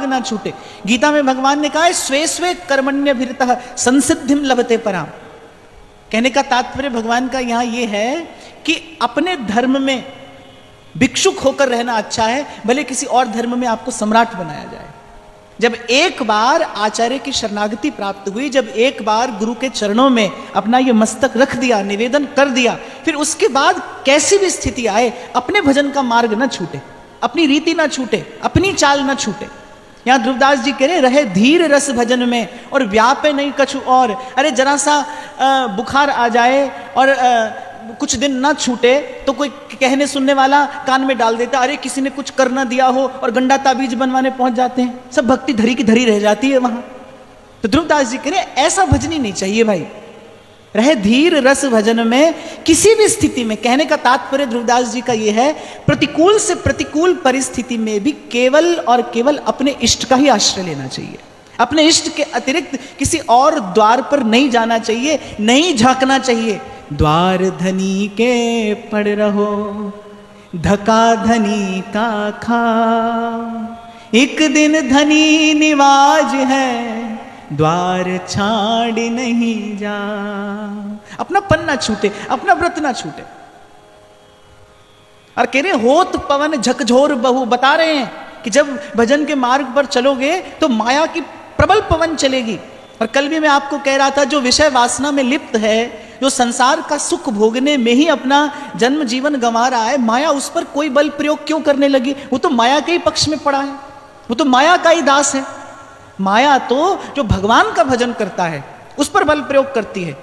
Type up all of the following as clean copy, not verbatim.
ना छूटे। गीता में भगवान ने कहा है स्वे स्वे कर्मण्यभिरतः संसिद्धिम लभते पराम। कहने का तात्पर्य भगवान का यहां यह है कि अपने धर्म में भिक्षुक होकर रहना अच्छा है, भले किसी और धर्म में आपको सम्राट बनाया जाए। जब एक बार आचार्य की शरणागति प्राप्त हुई, जब एक बार गुरु के चरणों में अपना ये मस्तक रख दिया, निवेदन कर दिया, फिर उसके बाद कैसी भी स्थिति आए अपने भजन का मार्ग न छूटे, अपनी रीति ना छूटे, अपनी चाल ना छूटे। यहां ध्रुवदास जी कह रहे रहे धीर रस भजन में और व्यापे नहीं कछु और। अरे जरा सा बुखार आ जाए और कुछ दिन ना छूटे तो कोई कहने सुनने वाला कान में डाल देता, अरे किसी ने कुछ कर ना दिया हो, और गंडा ताबीज बनवाने पहुंच जाते हैं, सब भक्ति धरी की धरी रह जाती है वहां। तो ध्रुवदास जी कह रहे ऐसा भजन ही नहीं चाहिए भाई। रहे धीर रस भजन में किसी भी स्थिति में। कहने का तात्पर्य ध्रुवदास जी का यह है प्रतिकूल से प्रतिकूल परिस्थिति में भी केवल और केवल अपने इष्ट का ही आश्रय लेना चाहिए। अपने इष्ट के अतिरिक्त किसी और द्वार पर नहीं जाना चाहिए, नहीं झांकना चाहिए। द्वार धनी के पड़ रहो धका धनी का खा, एक दिन धनी निवाज है द्वार छाड़ नहीं जा। अपना पन ना छूटे, अपना व्रत ना छूटे। और कह रहे होत पवन झकझोर बहू, बता रहे हैं कि जब भजन के मार्ग पर चलोगे तो माया की प्रबल पवन चलेगी। और कल भी मैं आपको कह रहा था जो विषय वासना में लिप्त है, जो संसार का सुख भोगने में ही अपना जन्म जीवन गंवा रहा है, माया उस पर कोई बल प्रयोग क्यों करने लगी? वो तो माया के ही पक्ष में पड़ा है, वो तो माया का ही दास है। माया तो जो भगवान का भजन करता है उस पर बल प्रयोग करती है।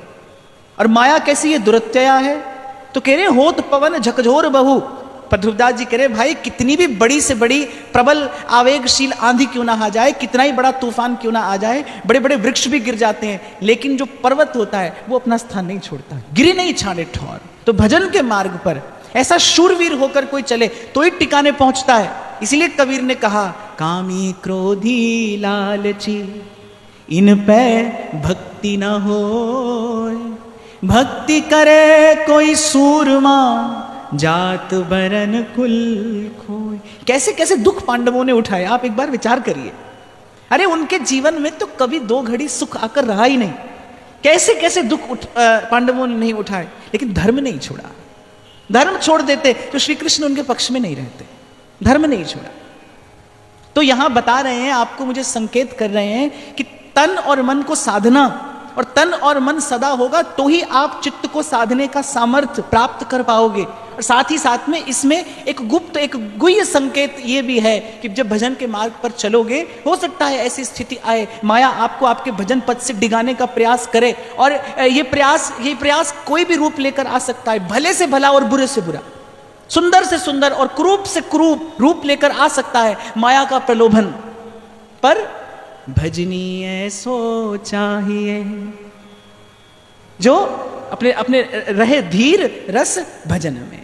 और माया कैसी है? दुरत्यया है। तो कह रहे होत पवन झकझोर बहू। पर ध्रुवदास जी कह रहे भाई कितनी भी बड़ी से बड़ी प्रबल आवेगशील आंधी क्यों ना आ जाए, कितना ही बड़ा तूफान क्यों ना आ जाए, बड़े बड़े वृक्ष भी गिर जाते हैं, लेकिन जो पर्वत होता है वो अपना स्थान नहीं छोड़ता, गिरी नहीं छाड़े ठौर। तो भजन के मार्ग पर ऐसा शूरवीर होकर कोई चले तो ही टिकाने पहुंचता है। इसीलिए कबीर ने कहा कामी क्रोधी लालची इन पे भक्ति न हो, भक्ति करे कोई सूरमा जात बरन कुल खोय। कैसे कैसे दुख पांडवों ने उठाए, आप एक बार विचार करिए। अरे उनके जीवन में तो कभी दो घड़ी सुख आकर रहा ही नहीं। कैसे कैसे दुख पांडवों ने नहीं उठाए, लेकिन धर्म नहीं छोड़ा। धर्म छोड़ देते तो श्री कृष्ण उनके पक्ष में नहीं रहते, धर्म नहीं छोड़ा। तो यहां बता रहे हैं आपको, मुझे संकेत कर रहे हैं कि तन और मन को साधना, और तन और मन सदा होगा तो ही आप चित्त को साधने का सामर्थ्य प्राप्त कर पाओगे। और साथ ही साथ में इसमें एक गुप्त, एक गुह्य संकेत ये भी है कि जब भजन के मार्ग पर चलोगे, हो सकता है ऐसी स्थिति आए, माया आपको आपके भजन पद से डिगाने का प्रयास करे। और ये प्रयास कोई भी रूप लेकर आ सकता है, भले से भला और बुरे से बुरा, सुंदर से सुंदर और कुरूप से कुरूप रूप लेकर आ सकता है माया का प्रलोभन। पर भजनी ऐसो चाहिए जो अपने अपने रहे धीर रस भजन में।